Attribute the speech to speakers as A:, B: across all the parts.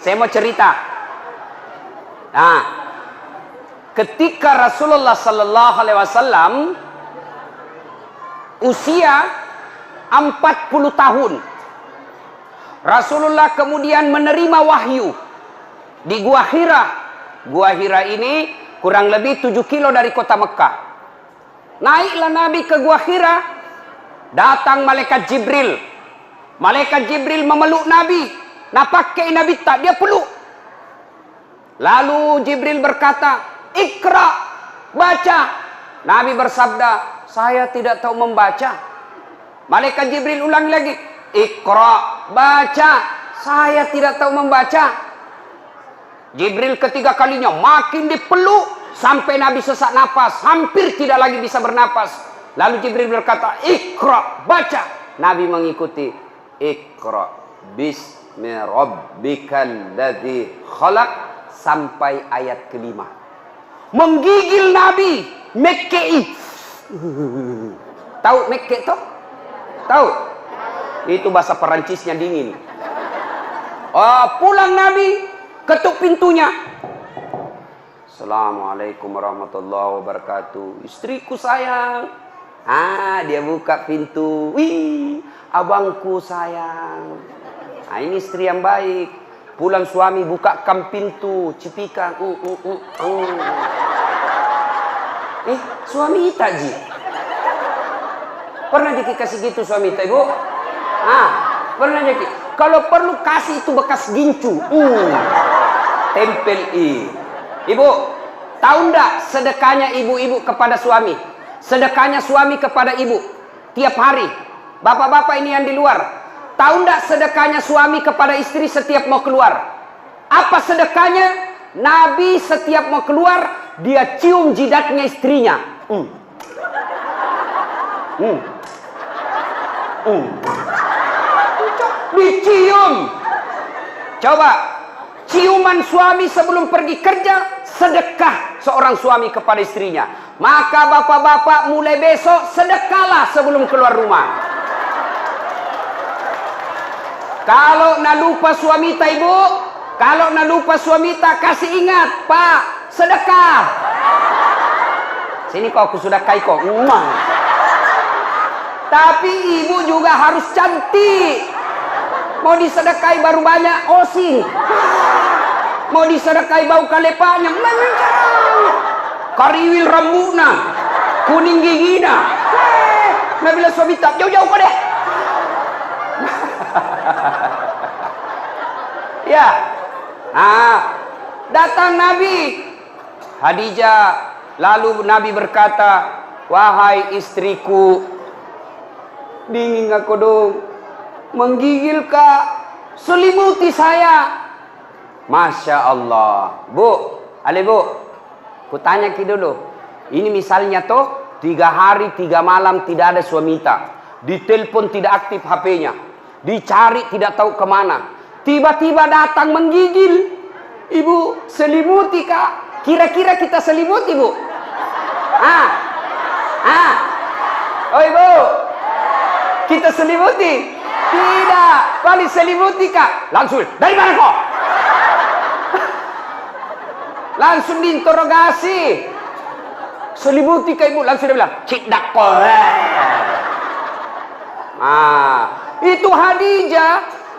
A: Saya mau cerita. Nah, ketika Rasulullah sallallahu alaihi wasallam usia 40 tahun, Rasulullah kemudian menerima wahyu di Gua Hira. Gua Hira ini kurang lebih 7 kilo dari kota Mekah. Naiklah Nabi ke Gua Hira. Datang malaikat Jibril. Malaikat Jibril memeluk Nabi. Nah, pakai Nabi tak, dia peluk. Lalu Jibril berkata, "Iqra, baca." Nabi bersabda, "Saya tidak tahu membaca." Malaikat Jibril ulang lagi, "Iqra, baca." "Saya tidak tahu membaca." Jibril ketiga kalinya makin dipeluk sampai Nabi sesak napas, hampir tidak lagi bisa bernapas. Lalu Jibril berkata, "Iqra, baca." Nabi mengikuti, "Iqra bismi rabbikal ladzi khalaq" sampai ayat kelima. Menggigil Nabi, mekkei. Tahu mekke toh? Tahu? Itu bahasa Perancisnya dingin. Oh, pulang Nabi, ketuk pintunya. "Assalamualaikum warahmatullahi wabarakatuh. Istriku sayang." Dia buka pintu. "Wih, abangku sayang." Ini istri yang baik. Pulang suami bukakan pintu, cipikan. Suami tak ji? Pernah dikasih gitu suami tak, Ibu? Pernah jadi. Kalau perlu kasih itu bekas gincu. Tempel Ibu, tahu ndak sedekahnya ibu-ibu kepada suami? Sedekahnya suami kepada ibu tiap hari. Bapak-bapak ini yang di luar, tahu ndak sedekahnya suami kepada istri setiap mau keluar? Apa sedekahnya? Nabi setiap mau keluar, dia cium jidatnya istrinya. Dicium. Coba, ciuman suami sebelum pergi kerja, sedekah seorang suami kepada istrinya. Maka bapak-bapak mulai besok sedekahlah sebelum keluar rumah. Kalau nak lupa suami tak, Ibu, kalau nak lupa suami tak, kasih ingat, Pak, sedekah. Sini kau aku sudah kai kau. Tapi ibu juga harus cantik. Mau disedekahi baru banyak osing. Mau disedekahi bau kalepanya, kariwil rambutna, kuning gigina. Nah, bila suami tak, jauh-jauh kau deh. Ya. Datang Nabi Khadijah. Lalu Nabi berkata, "Wahai istriku, dingin aku dong, menggigil kak, selimuti saya." Masya Allah. Bu, ku tanya ki dulu. Ini misalnya toh 3 hari 3 malam tidak ada suami tak, ditelepon tidak aktif HP-nya, dicari tidak tahu kemana, tiba-tiba datang menggigil. "Ibu, selimuti kak." Kira-kira kita selimuti, Bu? Oh, Ibu, kita selimuti? Tidak. Kali selimuti kak, langsung, "Dari mana kau?" Langsung diinterogasi. "Selimuti kak Ibu?" Langsung dia bilang, "Cik dakko." Itu Khadijah,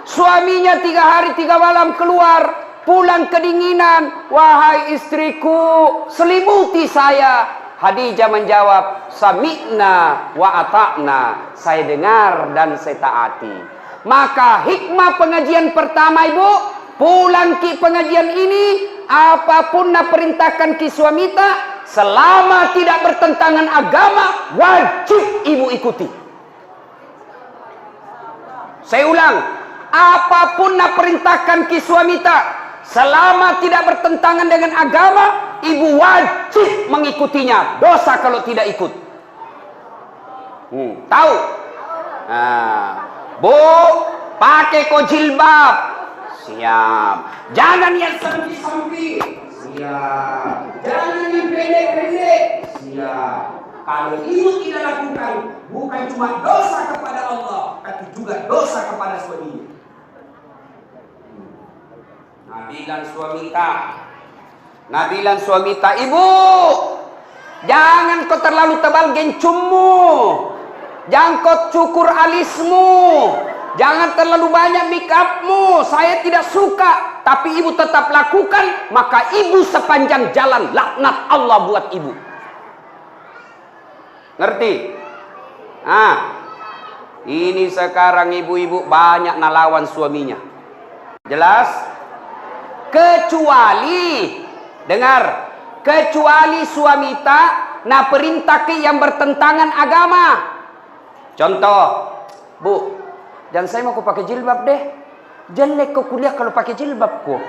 A: suaminya 3 hari 3 malam keluar, pulang kedinginan. "Wahai istriku, selimuti saya." Khadijah menjawab, "Sami'na wa ata'na." Saya dengar dan saya taati. Maka hikmah pengajian pertama, Ibu, pulang ki pengajian ini, apapun nak perintahkan ki suamita, selama tidak bertentangan agama, wajib Ibu ikuti. Saya ulang, apapun nak perintahkan ki suamita, selama tidak bertentangan dengan agama, Ibu wajib mengikutinya. Dosa kalau tidak ikut. Tahu? Bu, pakai kau jilbab. Siap. Jangan yang sampi-sampi. Siap. Jangan yang pendek-pendek. Siap. Kalau Ibu tidak lakukan, bukan cuma dosa kepada Allah, tapi juga dosa kepada suaminya. Nabilan suamita. Nabilan suamita. Ibu, jangan kau terlalu tebal gencummu. Jangan kau cukur alismu. Jangan terlalu banyak make upmu. Saya tidak suka. Tapi ibu tetap lakukan. Maka ibu sepanjang jalan laknat Allah buat ibu. Ngerti? Nah, ini sekarang ibu-ibu banyak nalawan suaminya. Jelas? Kecuali, dengar, kecuali suamita na perintah ke yang bertentangan agama. Contoh, Bu, dan saya mau pakai jilbab deh. Jelek kau kuliah kalau pakai jilbab kok.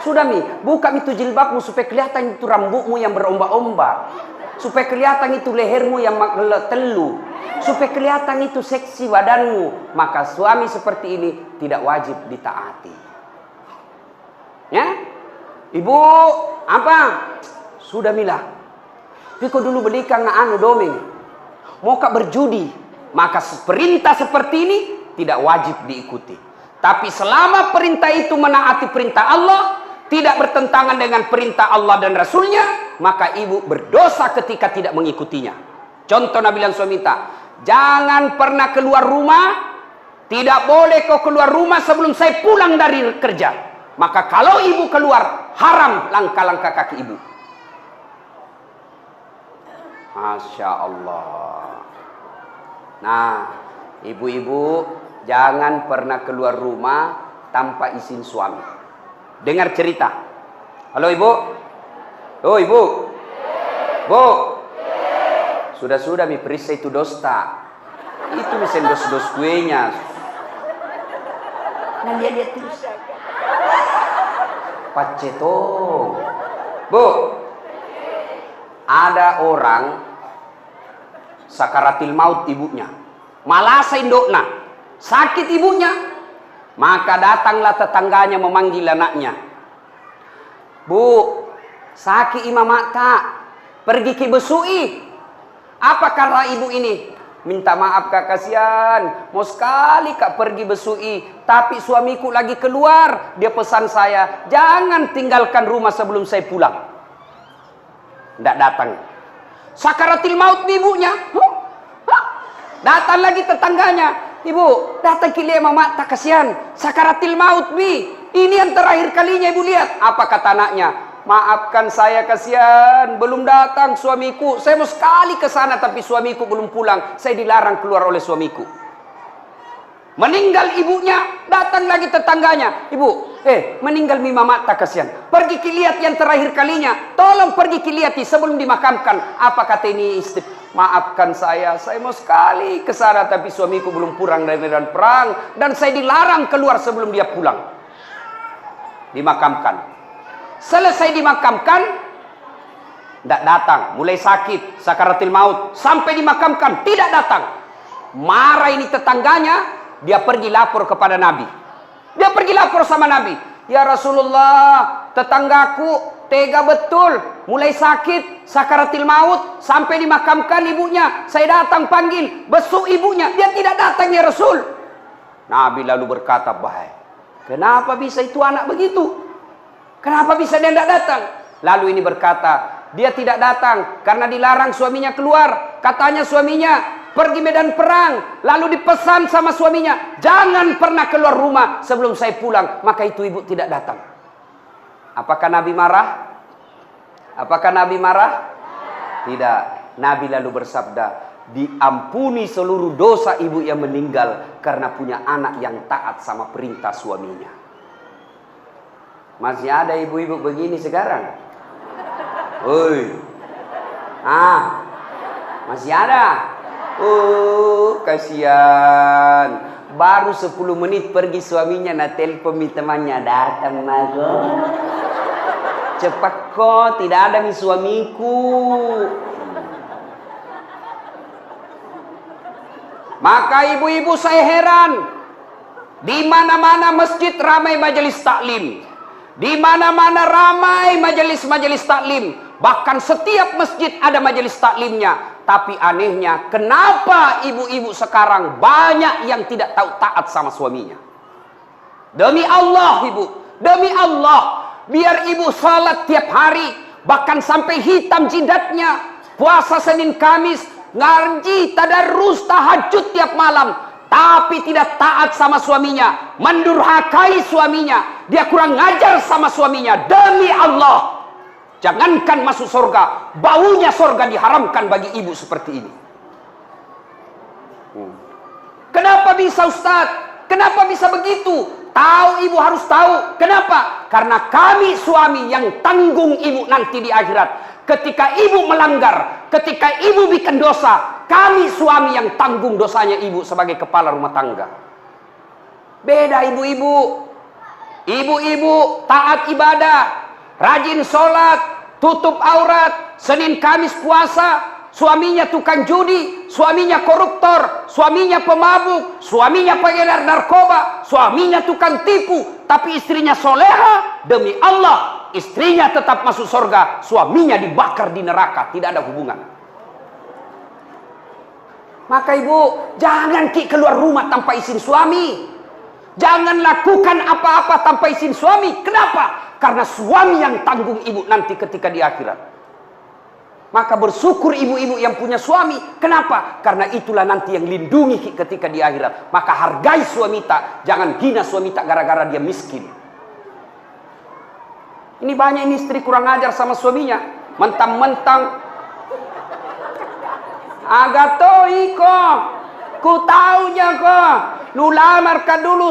A: Sudah mi, buka itu jilbabmu supaya kelihatan itu rambutmu yang berombak-ombak. Supaya kelihatan itu lehermu yang telu. Supaya kelihatan itu seksi badanmu. Maka suami seperti ini tidak wajib ditaati. Ya? Ibu, apa? Sudah milah. Tapi kau dulu belikan anu domeng. Mau kak berjudi. Maka perintah seperti ini tidak wajib diikuti. Tapi selama perintah itu menaati perintah Allah, tidak bertentangan dengan perintah Allah dan Rasulnya, maka ibu berdosa ketika tidak mengikutinya. Contoh nabilan suamita, jangan pernah keluar rumah, tidak boleh kau keluar rumah sebelum saya pulang dari kerja. Maka kalau ibu keluar, haram langkah-langkah kaki ibu. Masya Allah. Nah, ibu-ibu jangan pernah keluar rumah tanpa izin suami. Dengar cerita. Halo ibu. Oh ibu. Bu. Sudah-sudah mi perisa itu dosta. Itu mesen dos-dos kuenya. Nah lihat terus. Pacetong. Bu. Ada orang sakaratil maut ibunya. Malasa indokna. Sakit ibunya. Maka datanglah tetangganya memanggil anaknya. Bu, sakit imam mata. Pergi ke besui. Apa karena ibu ini? Minta maaf kak, kasihan. Mau sekali kak pergi besui. Tapi suamiku lagi keluar. Dia pesan saya, jangan tinggalkan rumah sebelum saya pulang. Tidak datang. Sakaratil maut ibunya. Datang lagi tetangganya. Ibu, datang kilia mama tak kasihan. Sakaratil maut bi. Ini yang terakhir kalinya ibu lihat. Apa kata anaknya? Maafkan saya kasihan. Belum datang suamiku. Saya mau sekali ke sana tapi suamiku belum pulang. Saya dilarang keluar oleh suamiku. Meninggal ibunya. Datang lagi tetangganya. Ibu, meninggal mi mama tak kasihan. Pergi lihat yang terakhir kalinya. Tolong pergi lihat sebelum dimakamkan. Apa kata ini istri? Maafkan saya mau sekali ke sana tapi suamiku belum pulang dari medan perang dan saya dilarang keluar sebelum dia pulang. Dimakamkan. Selesai dimakamkan, tidak datang, mulai sakit, sakaratil maut, sampai dimakamkan tidak datang. Marah ini tetangganya, dia pergi lapor kepada Nabi. Dia pergi lapor sama Nabi. Ya Rasulullah, tetanggaku tega betul, mulai sakit, sakaratil maut, sampai dimakamkan ibunya. Saya datang panggil, besuk ibunya, dia tidak datang ya Rasul. Nabi lalu berkata, baik, kenapa bisa itu anak begitu? Kenapa bisa dia tidak datang? Lalu ini berkata, dia tidak datang karena dilarang suaminya keluar. Katanya suaminya pergi medan perang, lalu dipesan sama suaminya, jangan pernah keluar rumah sebelum saya pulang. Maka itu ibu tidak datang. Apakah Nabi marah? Apakah Nabi marah? Tidak. Nabi lalu bersabda, diampuni seluruh dosa ibu yang meninggal karena punya anak yang taat sama perintah suaminya. Masih ada ibu-ibu begini sekarang? Woi. Masih ada? Kasihan. Baru 10 menit pergi suaminya na telepon temannya datang mago. Cepat kok, tidak ada mi suamiku. Maka ibu-ibu saya heran. Di mana-mana masjid ramai majelis taklim. Di mana-mana ramai majelis-majelis taklim. Bahkan setiap masjid ada majelis taklimnya. Tapi anehnya, kenapa ibu-ibu sekarang banyak yang tidak tahu taat sama suaminya? Demi Allah ibu, Demi Allah, biar ibu salat tiap hari, bahkan sampai hitam jidatnya, puasa Senin Kamis, ngaji, tadarus, tahajud tiap malam, tapi tidak taat sama suaminya, mendurhakai suaminya, dia kurang ngajar sama suaminya. Demi Allah, jangankan masuk surga, baunya surga diharamkan bagi ibu seperti ini. Kenapa bisa Ustaz? Kenapa bisa begitu? Tahu, ibu harus tahu. Kenapa? Karena kami suami yang tanggung ibu nanti di akhirat. Ketika ibu melanggar, ketika ibu bikin dosa, kami suami yang tanggung dosanya ibu sebagai kepala rumah tangga. Beda ibu-ibu. Ibu-ibu taat ibadah, rajin sholat, tutup aurat, Senin Kamis puasa. Suaminya tukang judi, suaminya koruptor, suaminya pemabuk, suaminya pengedar narkoba, suaminya tukang tipu, tapi istrinya soleha. Demi Allah, istrinya tetap masuk surga, suaminya dibakar di neraka, tidak ada hubungan. Maka ibu, jangan keluar rumah tanpa izin suami. Jangan lakukan apa-apa tanpa izin suami. Kenapa? Karena suami yang tanggung ibu nanti ketika di akhirat. Maka bersyukur ibu-ibu yang punya suami. Kenapa? Karena itulah nanti yang lindungi ketika di akhirat. Maka hargai suami tak. Jangan hina suami tak gara-gara dia miskin. Ini banyak ini istri kurang ajar sama suaminya. Mentang-mentang agato iko, ku taunya ko, nulamar ka dulu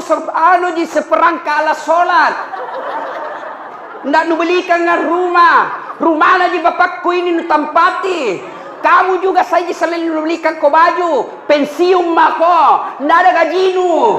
A: di seperangka ala sholat. Ndak nu belikan nga rumah. Rumah lagi bapakku ini nu tempati. Kamu juga saja selain belikan ko baju. Pensiun mako. Ndak ada gaji nu.